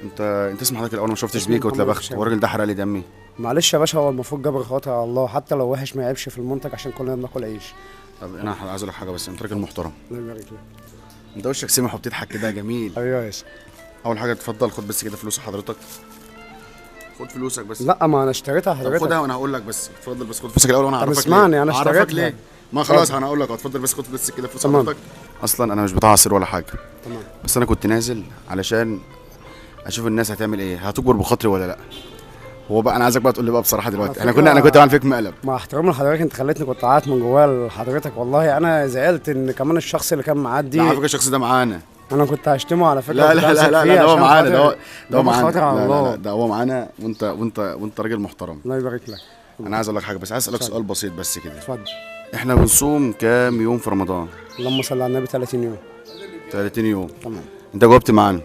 انت اسم حضرتك الاول، ما شفتش اسمي بيك محمد واتلبخت الشاوي. والراجل ده حرق لي دمي. معلش يا باشا، هو المفروض جبر خاطر على الله، حتى لو وحش ما يعيبش في المنتج عشان كلنا بناكل عيش. طب انا عايز اقول لك حاجه، بس انت راجل محترم، الله يبارك لك. انت وشك سمح وبتضحك كده جميل. ايوه يا باشا. اول حاجه اتفضل خد بس كده فلوس حضرتك، خد فلوسك بس. لا، ما انا اشتريتها طب حضرتك. خدها وانا هقول لك، بس اتفضل بس خد فلوسك الاول وانا طب هعرفك اسمعني، انا هعرفك اشتريتها. ليه. ما خلاص انا هقول لك، اتفضل بس خد بس كده فلوس تمام. حضرتك. اصلا انا مش بتاع عصير ولا حاجه، تمام. بس انا كنت نازل علشان اشوف الناس هتعمل ايه، هتكبر بخاطري ولا لا. هو بقى انا عايزك بقى تقول لي بقى بصراحه دلوقتي، على انا كنت فكرة، بعمل فيك مقلب. مع احترامي لحضرتك، انت خليتني كنت قاعد من جوايا لحضرتك، والله انا زعلت ان كمان الشخص اللي كان لا على معدي فكره الشخص ده معانا. انا كنت هشتمه على فكره. لا وكنت لا لا همسك لا, فيه لا ده هو عشان معانا، ده هو خاطر ده هو معانا. خاطر على لا لا لا الله. ده هو معانا، وانت راجل محترم. الله يبارك لك. انا عايز اقول لك حاجه، بس عايز اسالك اتفضل. سؤال بسيط بس كده. اتفضل. احنا بنصوم كام يوم في رمضان؟ اللهم صل على النبي. 30 يوم. 30 يوم. تمام. انت جاوبت معانا.